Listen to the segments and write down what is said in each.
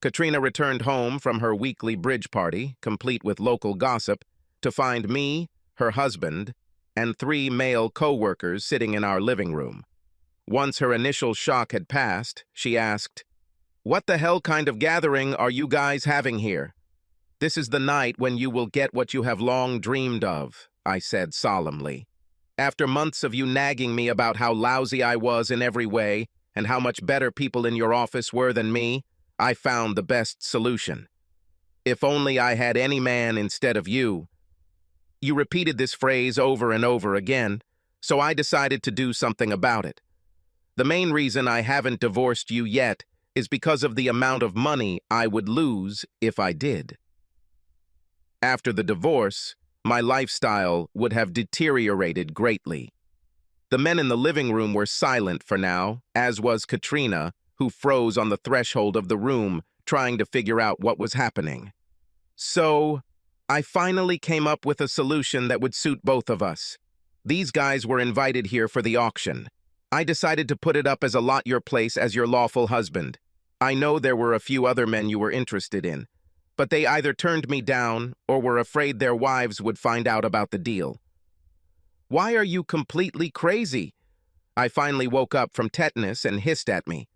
Katrina returned home from her weekly bridge party, complete with local gossip, to find me, her husband, and 3 male co-workers sitting in our living room. Once her initial shock had passed, she asked, "What the hell kind of gathering are you guys having here?" "This is the night when you will get what you have long dreamed of," I said solemnly. "After months of you nagging me about how lousy I was in every way and how much better people in your office were than me, I found the best solution. If only I had any man instead of you." You repeated this phrase over and over again, so I decided to do something about it. The main reason I haven't divorced you yet is because of the amount of money I would lose if I did. After the divorce, my lifestyle would have deteriorated greatly. The men in the living room were silent for now, as was Katrina, who froze on the threshold of the room, trying to figure out what was happening. So, I finally came up with a solution that would suit both of us. These guys were invited here for the auction. I decided to put it up as a lot your place as your lawful husband. I know there were a few other men you were interested in, but they either turned me down or were afraid their wives would find out about the deal. "Why are you completely crazy?" I finally woke up from tetanus and hissed at me.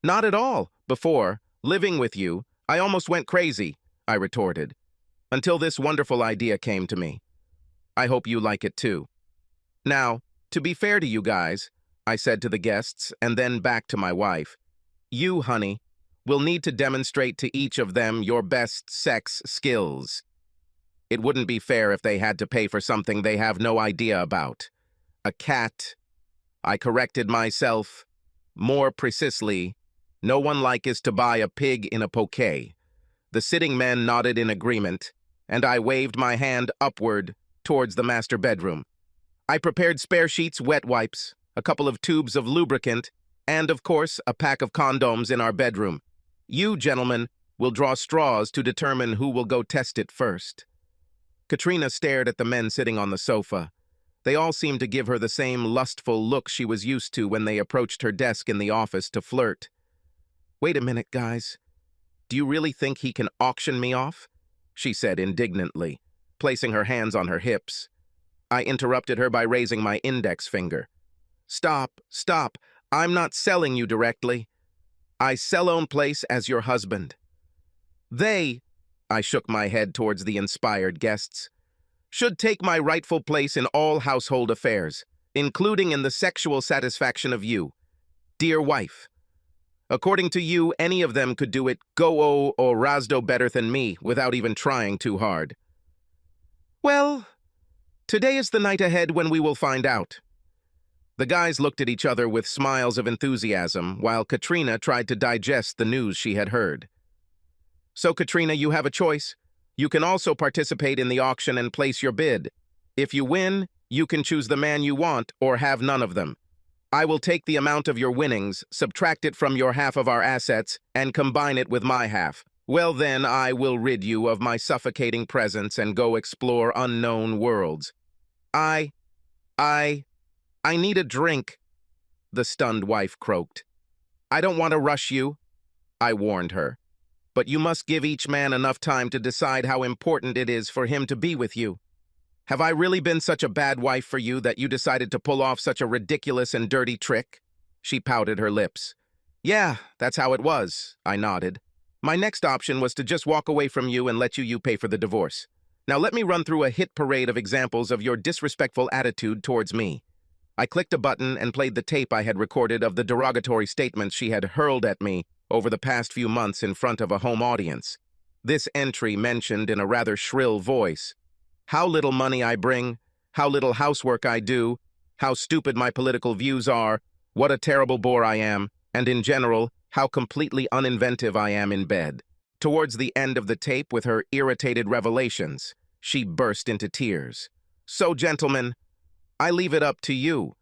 "Not at all. Before, living with you, I almost went crazy," I retorted, "until this wonderful idea came to me. I hope you like it too." "Now, to be fair to you guys," I said to the guests and then back to my wife, "you, honey, will need to demonstrate to each of them your best sex skills. It wouldn't be fair if they had to pay for something they have no idea about. A cat," I corrected myself, more precisely, "no one like is to buy a pig in a poke." The sitting men nodded in agreement, and I waved my hand upward towards the master bedroom. I prepared spare sheets, wet wipes, a couple of tubes of lubricant, and, of course, a pack of condoms in our bedroom. You, gentlemen, will draw straws to determine who will go test it first. Katrina stared at the men sitting on the sofa. They all seemed to give her the same lustful look she was used to when they approached her desk in the office to flirt. "Wait a minute, guys. Do you really think he can auction me off?" she said indignantly, placing her hands on her hips. I interrupted her by raising my index finger. "Stop, stop. I'm not selling you directly. I sell own place as your husband. They," I shook my head towards the inspired guests, "should take my rightful place in all household affairs, including in the sexual satisfaction of you, dear wife. According to you, any of them could do it go-o or razdo better than me without even trying too hard." "Well, today is the night ahead when we will find out." The guys looked at each other with smiles of enthusiasm, while Katrina tried to digest the news she had heard. "So, Katrina, you have a choice. You can also participate in the auction and place your bid. If you win, you can choose the man you want or have none of them. I will take the amount of your winnings, subtract it from your half of our assets, and combine it with my half. Well, then, I will rid you of my suffocating presence and go explore unknown worlds. I need a drink," the stunned wife croaked. "I don't want to rush you," I warned her, "but you must give each man enough time to decide how important it is for him to be with you. Have I really been such a bad wife for you that you decided to pull off such a ridiculous and dirty trick?" She pouted her lips. "Yeah, that's how it was," I nodded. "My next option was to just walk away from you and let you pay for the divorce. Now let me run through a hit parade of examples of your disrespectful attitude towards me." I clicked a button and played the tape I had recorded of the derogatory statements she had hurled at me over the past few months in front of a home audience. This entry mentioned in a rather shrill voice how little money I bring, how little housework I do, how stupid my political views are, what a terrible bore I am, and in general, how completely uninventive I am in bed. Towards the end of the tape, with her irritated revelations, she burst into tears. "So, gentlemen, I leave it up to you.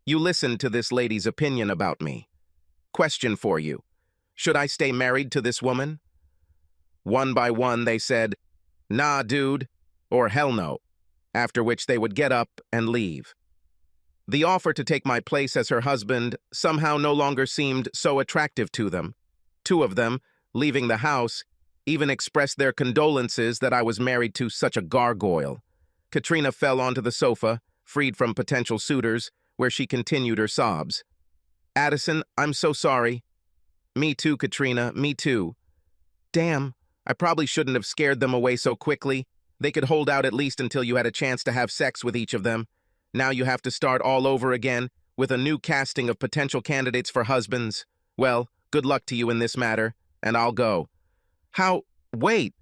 You listened to this lady's opinion about me. Question for you. Should I stay married to this woman?" One by one, they said, "Nah, dude," or "Hell no," after which they would get up and leave. The offer to take my place as her husband somehow no longer seemed so attractive to them. Two of them, leaving the house, even expressed their condolences that I was married to such a gargoyle. Katrina fell onto the sofa, freed from potential suitors, where she continued her sobs. Addison, I'm so sorry. Me too, Katrina, me too. Damn, I probably shouldn't have scared them away so quickly. They could hold out at least until you had a chance to have sex with each of them. Now you have to start all over again, with a new casting of potential candidates for husbands. Well, good luck to you in this matter, and I'll go. How? Wait!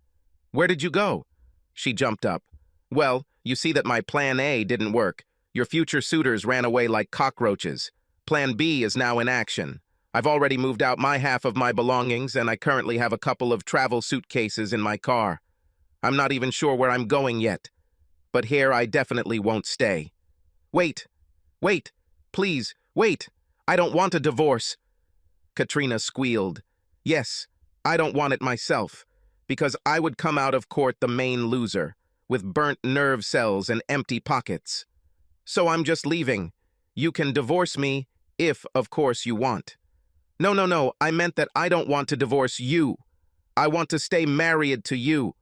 Where did you go? She jumped up. Well, you see that my plan A didn't work. Your future suitors ran away like cockroaches. Plan B is now in action. I've already moved out my half of my belongings, and I currently have a couple of travel suitcases in my car. I'm not even sure where I'm going yet. But here I definitely won't stay. Wait! Wait! Please, wait! I don't want a divorce! Katrina squealed. Yes, I don't want it myself, because I would come out of court the main loser, with burnt nerve cells and empty pockets. So I'm just leaving. You can divorce me, if, of course, you want. No, I meant that I don't want to divorce you. I want to stay married to you.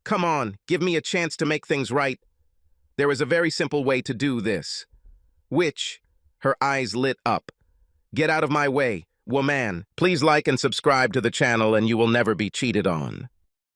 Come on, give me a chance to make things right. There is a very simple way to do this. Which? Her eyes lit up. Get out of my way, woman. Please like and subscribe to the channel and you will never be cheated on.